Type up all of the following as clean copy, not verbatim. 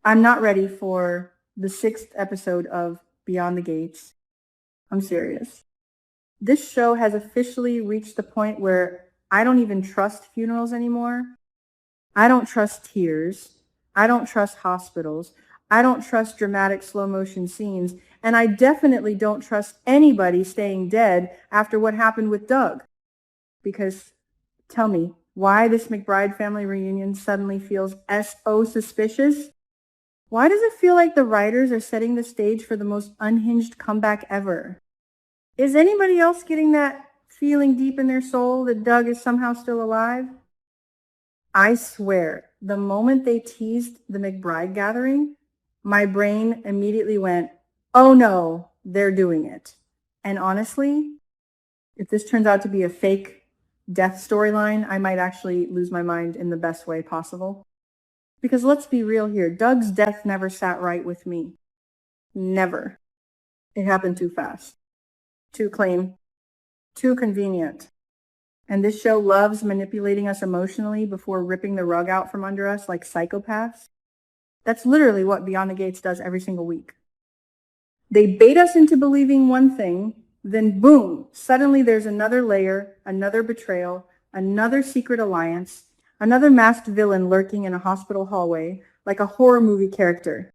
I'm not ready for the 6th episode of Beyond the Gates. I'm serious. This show has officially reached the point where I don't even trust funerals anymore. I don't trust tears. I don't trust hospitals. I don't trust dramatic slow motion scenes. And I definitely don't trust anybody staying dead after what happened with Doug. Because tell me, why this McBride family reunion suddenly feels so suspicious? Why does it feel like the writers are setting the stage for the most unhinged comeback ever? Is anybody else getting that feeling deep in their soul that Doug is somehow still alive? I swear, the moment they teased the McBride gathering, my brain immediately went, oh no, they're doing it. And honestly, if this turns out to be a fake death storyline, I might actually lose my mind in the best way possible. Because let's be real here, Doug's death never sat right with me. Never. It happened too fast, too clean, too convenient. And this show loves manipulating us emotionally before ripping the rug out from under us like psychopaths. That's literally what Beyond the Gates does every single week. They bait us into believing one thing, then boom, suddenly there's another layer, another betrayal, another secret alliance, another masked villain lurking in a hospital hallway like a horror movie character.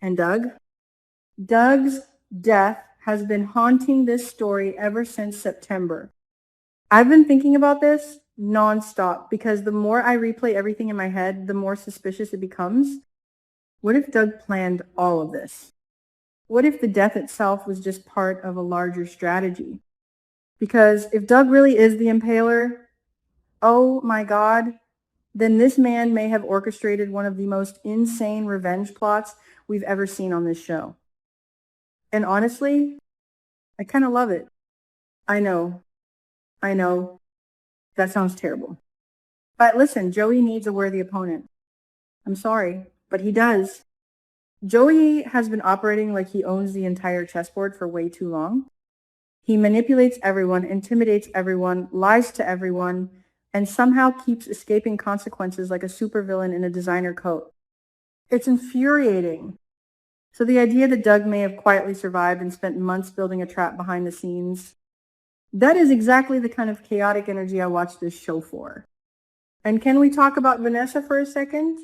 And Doug's death has been haunting this story ever since September. I've been thinking about this nonstop because the more I replay everything in my head, the more suspicious it becomes. What if Doug planned all of this? What if the death itself was just part of a larger strategy? Because if Doug really is the impaler, oh my God, then this man may have orchestrated one of the most insane revenge plots we've ever seen on this show. And honestly, I kind of love it. I know, that sounds terrible. But listen, Joey needs a worthy opponent. I'm sorry, but he does. Joey has been operating like he owns the entire chessboard for way too long. He manipulates everyone, intimidates everyone, lies to everyone, and somehow keeps escaping consequences like a supervillain in a designer coat. It's infuriating. So the idea that Doug may have quietly survived and spent months building a trap behind the scenes, that is exactly the kind of chaotic energy I watch this show for. And can we talk about Vanessa for a second?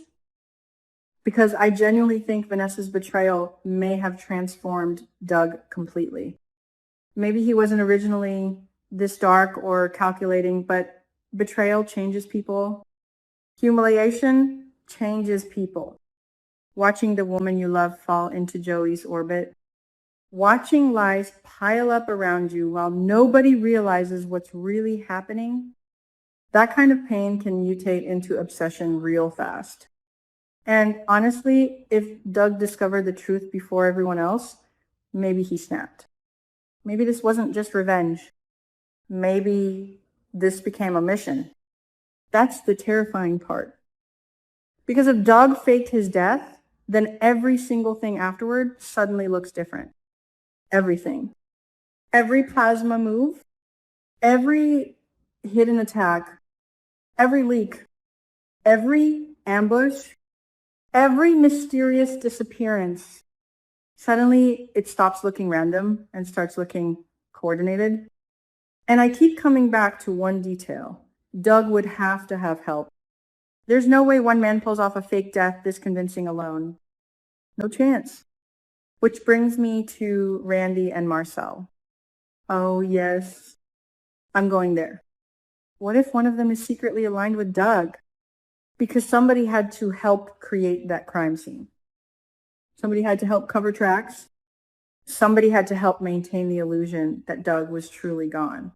Because I genuinely think Vanessa's betrayal may have transformed Doug completely. Maybe he wasn't originally this dark or calculating, but betrayal changes people. Humiliation changes people. Watching the woman you love fall into Joey's orbit. Watching lies pile up around you while nobody realizes what's really happening. That kind of pain can mutate into obsession real fast. And honestly, if Doug discovered the truth before everyone else, maybe he snapped. Maybe this wasn't just revenge. Maybe this became a mission. That's the terrifying part. Because if Doug faked his death, then every single thing afterward suddenly looks different. Everything. Every plasma move, every hidden attack, every leak, every ambush, every mysterious disappearance. Suddenly, it stops looking random and starts looking coordinated. And I keep coming back to one detail. Doug would have to have help. There's no way one man pulls off a fake death this convincing alone. No chance. Which brings me to Randy and Marcel. Oh, yes, I'm going there. What if one of them is secretly aligned with Doug? Because somebody had to help create that crime scene. Somebody had to help cover tracks. Somebody had to help maintain the illusion that Doug was truly gone.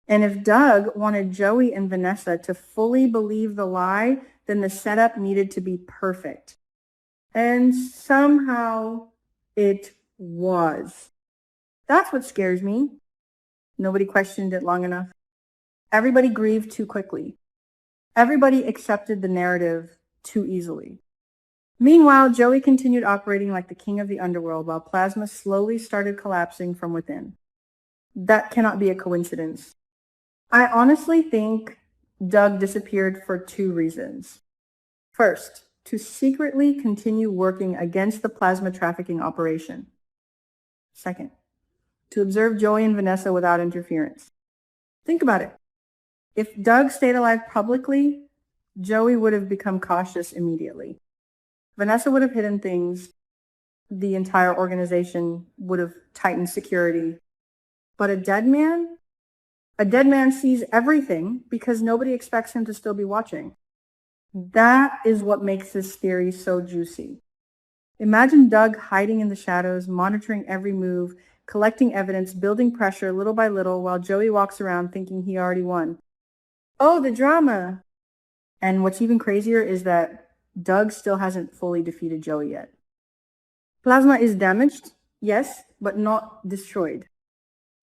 And if Doug wanted Joey and Vanessa to fully believe the lie, then the setup needed to be perfect. And somehow it was. That's what scares me. Nobody questioned it long enough. Everybody grieved too quickly. Everybody accepted the narrative too easily. Meanwhile, Joey continued operating like the king of the underworld while plasma slowly started collapsing from within. That cannot be a coincidence. I honestly think Doug disappeared for two reasons. First, to secretly continue working against the plasma trafficking operation. Second, to observe Joey and Vanessa without interference. Think about it. If Doug stayed alive publicly, Joey would have become cautious immediately. Vanessa would have hidden things. The entire organization would have tightened security. But a dead man sees everything because nobody expects him to still be watching. That is what makes this theory so juicy. Imagine Doug hiding in the shadows, monitoring every move, collecting evidence, building pressure little by little while Joey walks around thinking he already won. Oh, the drama. And what's even crazier is that Doug still hasn't fully defeated Joey yet. Plasma is damaged, yes, but not destroyed.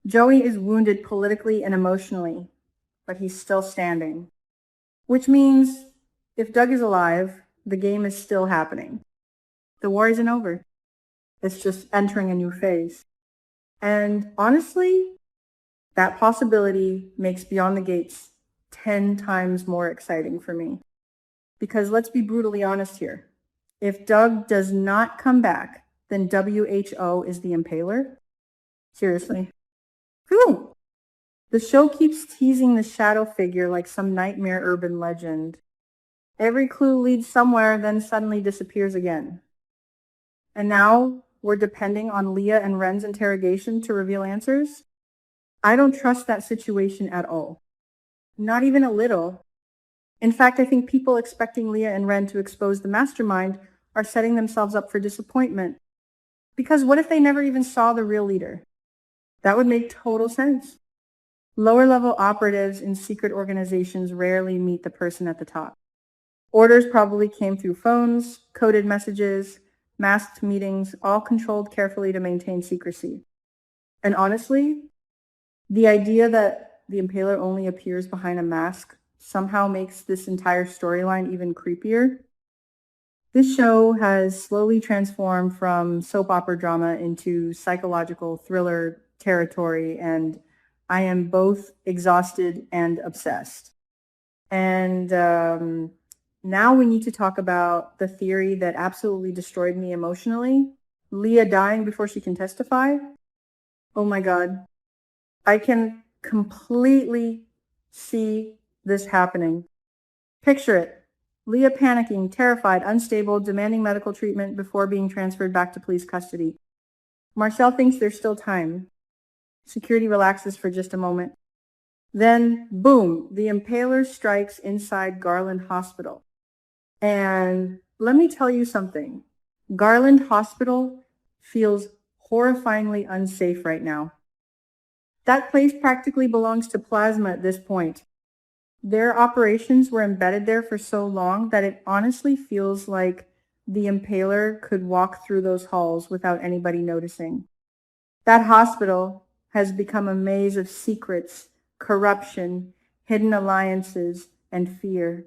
Joey is wounded politically and emotionally, but he's still standing. Which means if Doug is alive, the game is still happening. The war isn't over. It's just entering a new phase. And honestly, that possibility makes Beyond the Gates 10 times more exciting for me. Because let's be brutally honest here. If Doug does not come back, then WHO is the impaler? Seriously. Whew. The show keeps teasing the shadow figure like some nightmare urban legend. Every clue leads somewhere, then suddenly disappears again. And now we're depending on Leah and Ren's interrogation to reveal answers? I don't trust that situation at all. Not even a little. In fact, I think people expecting Leah and Ren to expose the mastermind are setting themselves up for disappointment. Because what if they never even saw the real leader? That would make total sense. Lower-level operatives in secret organizations rarely meet the person at the top. Orders probably came through phones, coded messages, masked meetings, all controlled carefully to maintain secrecy. And honestly, the idea that the impaler only appears behind a mask somehow makes this entire storyline even creepier. This show has slowly transformed from soap opera drama into psychological thriller territory, and I am both exhausted and obsessed. And now we need to talk about the theory that absolutely destroyed me emotionally. Leah dying before she can testify. Oh my God. I can completely see this happening. Picture it. Leah panicking, terrified, unstable, demanding medical treatment before being transferred back to police custody. Marcel thinks there's still time. Security relaxes for just a moment. Then, boom, the impaler strikes inside Garland Hospital. And let me tell you something. Garland Hospital feels horrifyingly unsafe right now. That place practically belongs to Plasma at this point. Their operations were embedded there for so long that it honestly feels like the impaler could walk through those halls without anybody noticing. That hospital has become a maze of secrets, corruption, hidden alliances, and fear.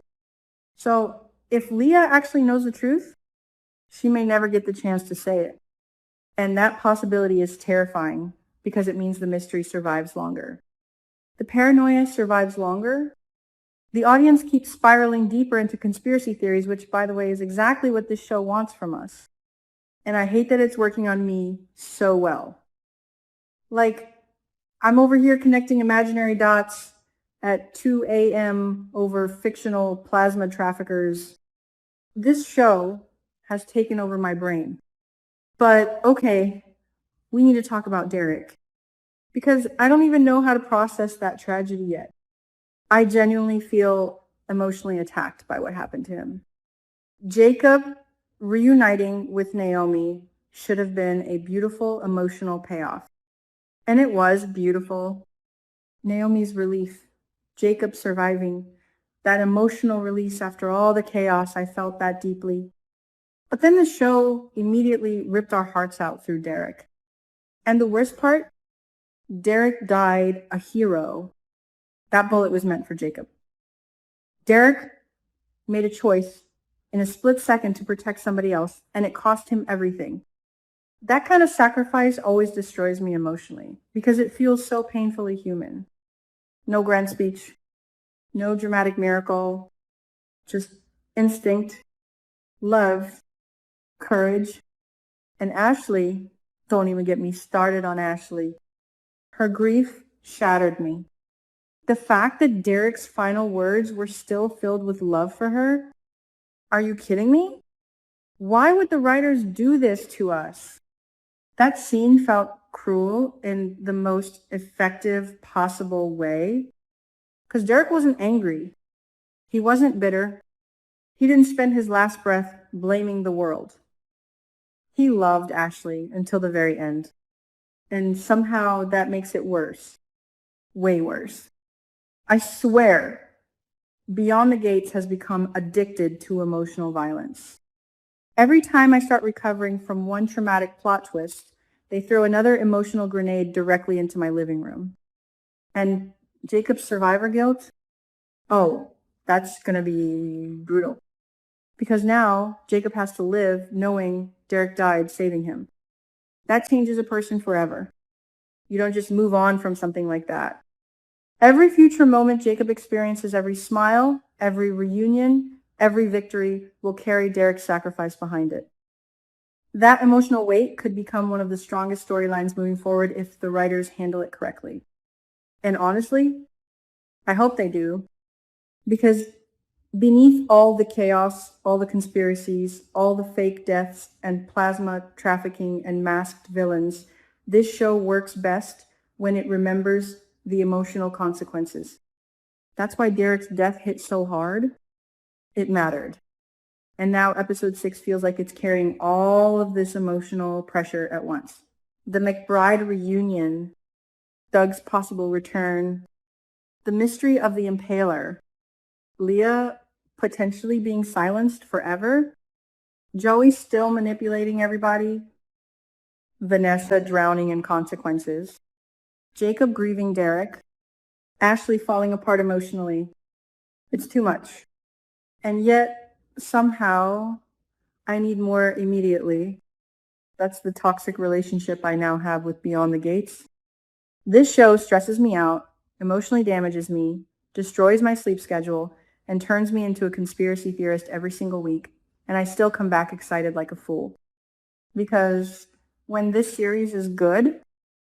So if Leah actually knows the truth, she may never get the chance to say it. And that possibility is terrifying because it means the mystery survives longer. The paranoia survives longer. The audience keeps spiraling deeper into conspiracy theories, which, by the way, is exactly what this show wants from us. And I hate that it's working on me so well. Like, I'm over here connecting imaginary dots at 2 a.m. over fictional plasma traffickers. This show has taken over my brain. But okay, we need to talk about Derek. Because I don't even know how to process that tragedy yet. I genuinely feel emotionally attacked by what happened to him. Jacob reuniting with Naomi should have been a beautiful emotional payoff. And it was beautiful. Naomi's relief, Jacob surviving, that emotional release after all the chaos, I felt that deeply. But then the show immediately ripped our hearts out through Derek. And the worst part, Derek died a hero. That bullet was meant for Jacob. Derek made a choice in a split second to protect somebody else, and it cost him everything. That kind of sacrifice always destroys me emotionally because it feels so painfully human. No grand speech, no dramatic miracle, just instinct. love, courage, and Ashley, don't even get me started on Ashley. Her grief shattered me. The fact that Derek's final words were still filled with love for her? Are you kidding me? Why would the writers do this to us? That scene felt cruel in the most effective possible way. Because Derek wasn't angry. He wasn't bitter. He didn't spend his last breath blaming the world. He loved Ashley until the very end. And somehow that makes it worse. Way worse. I swear, Beyond the Gates has become addicted to emotional violence. Every time I start recovering from one traumatic plot twist, they throw another emotional grenade directly into my living room. And Jacob's survivor guilt? Oh, that's going to be brutal. Because now Jacob has to live knowing Derek died saving him. That changes a person forever. You don't just move on from something like that. Every future moment Jacob experiences, every smile, every reunion, every victory will carry Derek's sacrifice behind it. That emotional weight could become one of the strongest storylines moving forward if the writers handle it correctly. And honestly, I hope they do. Because beneath all the chaos, all the conspiracies, all the fake deaths and plasma trafficking and masked villains, this show works best when it remembers the emotional consequences. That's why Derek's death hit so hard. It mattered. And now episode 6 feels like it's carrying all of this emotional pressure at once. The McBride reunion, Doug's possible return, the mystery of the Impaler, Leah potentially being silenced forever, Joey still manipulating everybody, Vanessa drowning in consequences, Jacob grieving Derek, Ashley falling apart emotionally. It's too much. And yet, somehow, I need more immediately. That's the toxic relationship I now have with Beyond the Gates. This show stresses me out, emotionally damages me, destroys my sleep schedule, and turns me into a conspiracy theorist every single week. And I still come back excited like a fool. Because when this series is good,